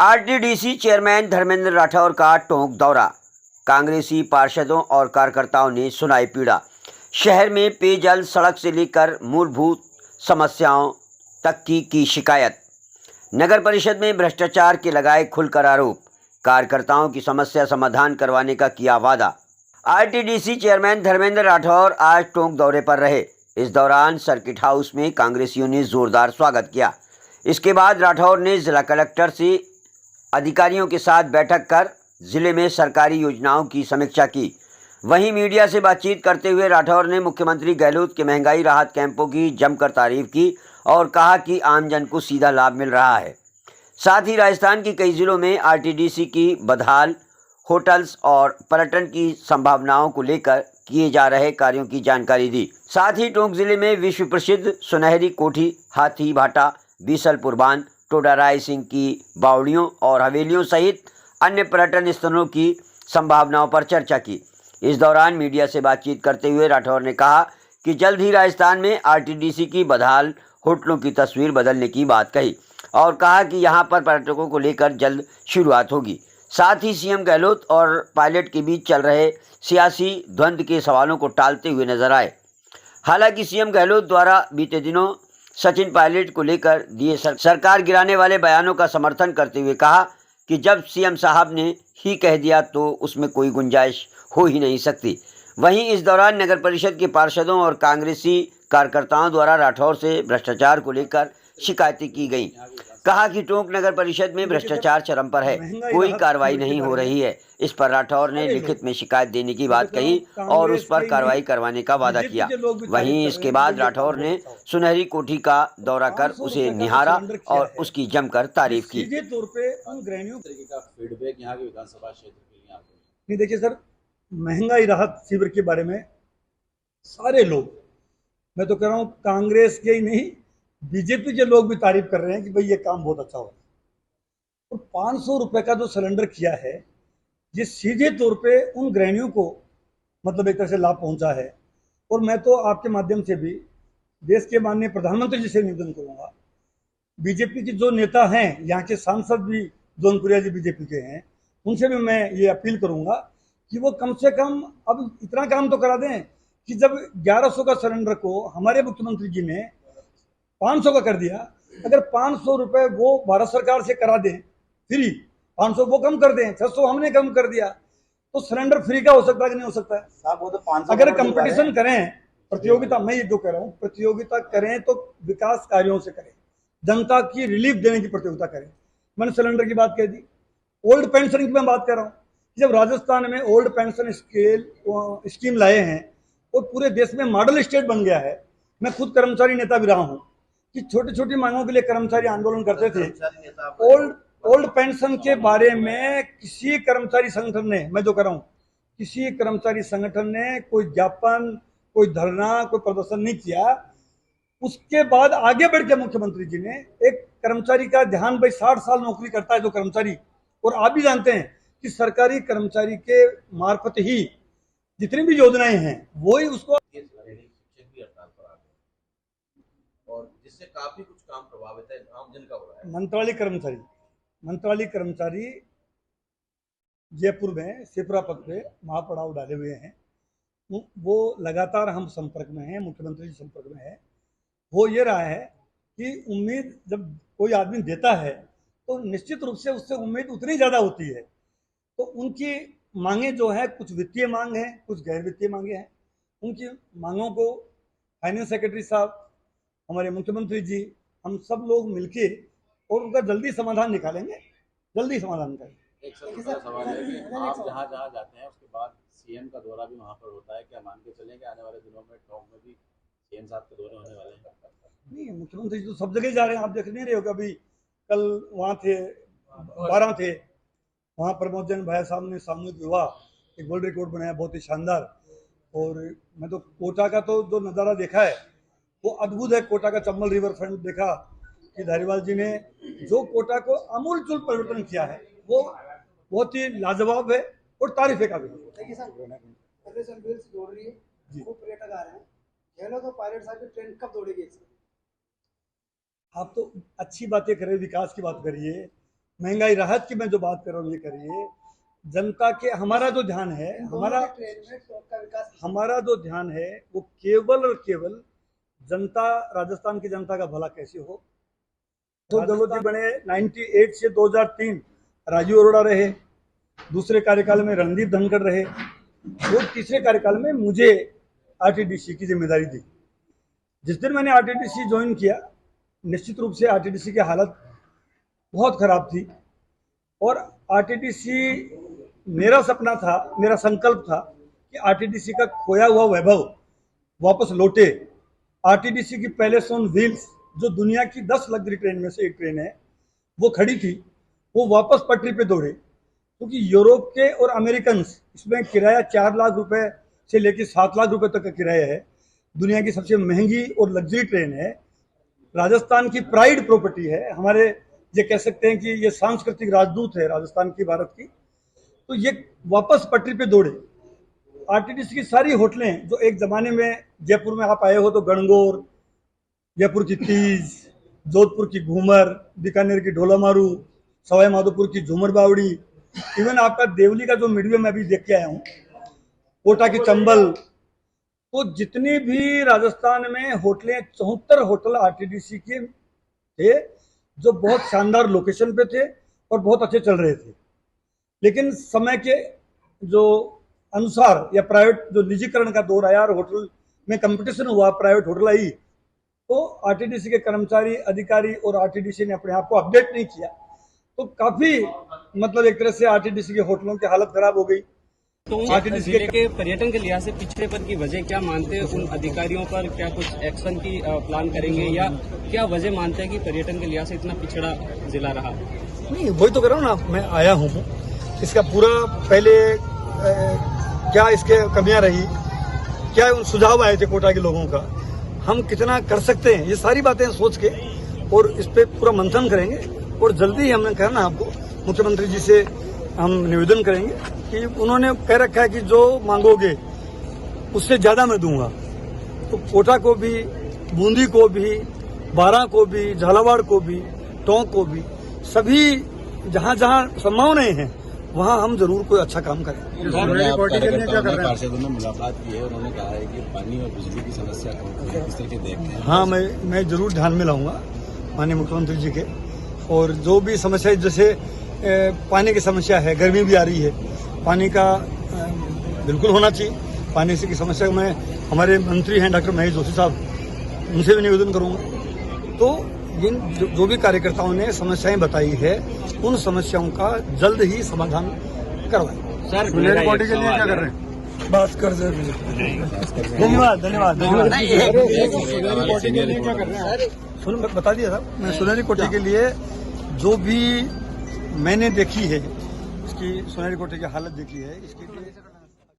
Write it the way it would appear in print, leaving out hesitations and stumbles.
RTDC chairman Dharmendra Rathore का टोंक दौरा। कांग्रेसी पार्षदों और कार्यकर्ताओं ने सुनाई पीड़ा। शहर में पेयजल, सड़क से लेकर मूलभूत समस्याओं तक की शिकायत। नगर परिषद में भ्रष्टाचार के लगाए खुलकर आरोप। कार्यकर्ताओं की समस्या समाधान करवाने का किया वादा। आरटीडीसी चेयरमैन धर्मेंद्र राठौर आज टोंक दौरे पर रहे। इस दौरान सर्किट हाउस में कांग्रेसियों ने जोरदार स्वागत किया। इसके बाद राठौर ने जिला कलेक्टर से अधिकारियों के साथ बैठक कर जिले में सरकारी योजनाओं की समीक्षा की। वहीं मीडिया से बातचीत करते हुए राठौर ने मुख्यमंत्री गहलोत के महंगाई राहत कैंपों की जमकर तारीफ की और कहा कि आमजन को सीधा लाभ मिल रहा है। साथ ही राजस्थान के कई जिलों में आरटीडीसी की बदहाल होटल्स और पर्यटन की संभावनाओं को लेकर किए जा रहे कार्यों की जानकारी दी। साथ ही टोंक जिले में विश्व प्रसिद्ध सुनहरी कोठी, हाथी भाटा, बीसलपुर बांध, टोडा राय सिंह की बावड़ियों और हवेलियों सहित अन्य पर्यटन स्थलों की संभावनाओं पर चर्चा की। इस दौरान मीडिया से बातचीत करते हुए राठौर ने कहा कि जल्द ही राजस्थान में आरटीडीसी की बदहाल होटलों की तस्वीर बदलने की बात कही और कहा कि यहां पर पर्यटकों को लेकर जल्द शुरुआत होगी। साथ ही सीएम गहलोत और पायलट के बीच चल रहे सियासी द्वंद्व के सवालों को टालते हुए नजर आए। हालांकि सीएम गहलोत द्वारा बीते दिनों सचिन पायलट को लेकर दिए सरकार गिराने वाले बयानों का समर्थन करते हुए कहा कि जब सीएम साहब ने ही कह दिया तो उसमें कोई गुंजाइश हो ही नहीं सकती। वहीं इस दौरान नगर परिषद के पार्षदों और कांग्रेसी कार्यकर्ताओं द्वारा राठौर से भ्रष्टाचार को लेकर शिकायतें की गईं। कहा कि टोंक नगर परिषद में भ्रष्टाचार चरम पर है, कोई कार्रवाई नहीं हो रही है। इस पर राठौर ने लिखित में शिकायत देने की बात कही और उस पर कार्रवाई करवाने का वादा किया। वहीं इसके बाद राठौर ने सुनहरी कोठी का दौरा कर उसे निहारा और उसकी जमकर तारीफ की। सीधे तौर पे उन गृहिणियों का फीडबैक यहाँ के विधानसभा क्षेत्र के लिए नहीं। देखिए सर, महंगाई राहत शिविर के बारे में सारे लोग, मैं तो कह रहा हूँ कांग्रेस के ही नहीं, बीजेपी के लोग भी तारीफ कर रहे हैं कि भाई ये काम बहुत अच्छा हो। और 500 रुपए का जो सिलेंडर किया है, ये सीधे तौर पे उन गृहिणियों को मतलब एक तरह से लाभ पहुंचा है। और मैं तो आपके माध्यम से भी देश के माननीय प्रधानमंत्री जी से निवेदन करूंगा, बीजेपी के जो नेता हैं, यहाँ के सांसद भी जौनपुरिया जी बीजेपी के हैं, उनसे भी मैं ये अपील करूंगा कि वो कम से कम अब इतना काम तो करा दें कि जब 1100 का सिलेंडर को हमारे मुख्यमंत्री जी ने 500 का कर दिया, अगर 500 रुपए वो भारत सरकार से करा दें फ्री, 500 वो कम कर दें, 600 हमने कम कर दिया, तो सिलेंडर फ्री का हो सकता है कि नहीं हो सकता है? वो तो 500 अगर कंपटीशन करें, प्रतियोगिता, मैं ये जो कह रहा हूँ, प्रतियोगिता करें तो विकास कार्यों से करें, जनता की रिलीफ देने की प्रतियोगिता करें। मैंने सिलेंडर की बात कह दी। ओल्ड पेंशन की मैं बात कर रहा हूँ। जब राजस्थान में ओल्ड पेंशन स्कीम लाए हैं और पूरे देश में मॉडल स्टेट बन गया है, मैं खुद कर्मचारी नेता भी रहा हूँ कि छोटी छोटी मांगों के लिए कर्मचारी आंदोलन करते थे। ओल्ड पेंशन के बारे में किसी कर्मचारी संगठन ने, मैं जो कर रहा हूँ, किसी कर्मचारी संगठन ने कोई ज्ञापन, कोई धरना, कोई प्रदर्शन नहीं किया। उसके बाद आगे बढ़ के मुख्यमंत्री जी ने एक कर्मचारी का ध्यान, भाई 60 साल नौकरी करता है जो कर्मचारी, और आप भी जानते हैं कि सरकारी कर्मचारी के मार्फत ही जितनी भी योजनाएं हैं वो ही उसको, और जिससे काफी कुछ काम प्रभावित है, आमजन का हो रहा है। मंत्रालय कर्मचारी जयपुर में सिपरा पद पे महापड़ाव डाले हुए हैं, वो लगातार हम संपर्क में हैं, मुख्यमंत्री जी संपर्क में है। वो ये रहा है कि उम्मीद जब कोई आदमी देता है तो निश्चित रूप से उससे उम्मीद उतनी ज़्यादा होती है। तो उनकी मांगे जो है, कुछ वित्तीय मांग है, कुछ गैर वित्तीय मांगे हैं। उनकी मांगों को फाइनेंस सेक्रेटरी साहब, हमारे मुख्यमंत्री जी, हम सब लोग मिलके और उनका जल्दी समाधान निकालेंगे, जल्दी समाधान करेंगे। एक सवाल है कि आप जहाँ जहाँ जाते हैं उसके बाद सीएम का दौरा भी वहाँ पर होता है, क्या मान के चलें कि आने वाले दिनों में टोंक में भी सीएम साहब के दौरे होने वाले हैं? नहीं, मुख्यमंत्री जी तो सब जगह जा रहे हैं, आप देख नहीं रहे हो। कभी कल वहाँ थे, 12 थे, वहाँ प्रमोद जैन भाई साहब ने सामूहिक विवाह एक वर्ल्ड रिकॉर्ड बनाया, बहुत ही शानदार। और मैं तो कोटा का तो जो नज़ारा देखा है वो अद्भुत है। कोटा का चंबल रिवर फ्रंट देखा कि धारीवाल जी ने जो कोटा को आमूलचूल परिवर्तन किया है, वो बहुत ही लाजवाब है और तारीफ का भी। पर्यटक आ रहे हैं, तो पायलट साहब की ट्रेन कब दौड़ेगी? आप तो अच्छी बातें करें, विकास की बात करिए, महंगाई राहत की मैं जो बात कर रहा हूँ ये करिए, जनता के हमारा जो ध्यान है, ट्रेन में टोंक का विकास हमारा जो ध्यान है वो केवल और केवल जनता, राजस्थान की जनता का भला कैसे हो। तो गहलोत जी बने 98 से 2003 राजीव अरोड़ा रहे, दूसरे कार्यकाल में रणदीप धनखड़ रहे, और तीसरे कार्यकाल में मुझे आरटीडीसी की जिम्मेदारी दी। जिस दिन मैंने आरटीडीसी ज्वाइन किया, निश्चित रूप से आरटीडीसी की हालत बहुत खराब थी, और आरटीडीसी मेरा सपना था, मेरा संकल्प था कि आरटीडीसी का खोया हुआ वैभव वापस लौटे। आरटीडीसी की पैलेस ऑन व्हील्स, जो दुनिया की 10 लग्जरी ट्रेन में से एक ट्रेन है, वो खड़ी थी, वो वापस पटरी पे दौड़े, क्योंकि यूरोप के और अमेरिकन इसमें किराया 4 लाख रुपए से लेकर 7 लाख रुपए तक का किराया है। दुनिया की सबसे महंगी और लग्जरी ट्रेन है, राजस्थान की प्राइड प्रॉपर्टी है, हमारे ये कह सकते हैं कि ये सांस्कृतिक राजदूत है राजस्थान की, भारत की। तो ये वापस पटरी पे दौड़े। आरटीडीसी की सारी होटलें जो एक जमाने में, जयपुर में आप आए हो तो गणगौर, जयपुर की तीज, जोधपुर की घूमर, बीकानेर की ढोलामारू, सवाई माधोपुर की झूमर बावड़ी, इवन आपका देवली का जो मीडियम मैं अभी देख के आया हूँ, कोटा की चंबल, तो जितनी भी राजस्थान में होटलें, 74 होटल आरटीडीसी के थे, जो बहुत शानदार लोकेशन पे थे और बहुत अच्छे चल रहे थे। लेकिन समय के जो अनुसार, या प्राइवेट जो निजीकरण का दौर आया और होटल में कंपटीशन हुआ, प्राइवेट होटल आई, तो आरटीडीसी के कर्मचारी, अधिकारी और आरटीडीसी ने अपने आप को अपडेट नहीं किया, तो काफी मतलब एक तरह से आरटीडीसी के होटलों की हालत खराब हो गई। तो जिले के पर्यटन के लिहाज से पिछड़ेपन की वजह क्या मानते हैं? उन अधिकारियों पर क्या कुछ एक्शन की प्लान करेंगे, या क्या वजह मानते हैं कि पर्यटन के लिहाज से इतना पिछड़ा जिला रहा? नहीं, वही तो कर रहा हूँ ना, मैं आया हूँ, इसका पूरा पहले क्या इसके कमियां रही, क्या उन सुझाव आए थे कोटा के लोगों का, हम कितना कर सकते हैं, ये सारी बातें सोच के और इस पे पूरा मंथन करेंगे। और जल्दी ही हमने कहा ना आपको, मुख्यमंत्री जी से हम निवेदन करेंगे कि उन्होंने कह रखा है कि जो मांगोगे उससे ज्यादा मैं दूंगा। तो कोटा को भी, बूंदी को भी, बारां को भी, झालावाड़ को भी, टोंक को भी, सभी जहां जहां संभावनाएं हैं वहां हम जरूर कोई अच्छा काम करें। पार्षदों ने मुलाकात की है, उन्होंने कहा है कि पानी और बिजली की समस्या को किस तरह देखते हैं। हाँ, मैं जरूर ध्यान में लाऊंगा माननीय मुख्यमंत्री जी के, और जो भी समस्या, जैसे पानी की समस्या है, गर्मी भी आ रही है, पानी का बिल्कुल होना चाहिए। पानी की समस्या में हमारे मंत्री हैं डॉक्टर महेश जोशी साहब, उनसे भी निवेदन करूंगा। तो इन जो भी कार्यकर्ताओं ने समस्याएं बताई है, उन समस्याओं का जल्द ही समाधान करवाएं। सर, सुनहरी पार्टी के लिए क्या कर रहे हैं? बात कर दे। धन्यवाद धन्यवाद धन्यवाद। सुन, बता दिया था मैं, सुनहरी कोठी के लिए जो भी मैंने देखी है, इसकी सुनहरी कोठी की हालत देखी है, इसके लिए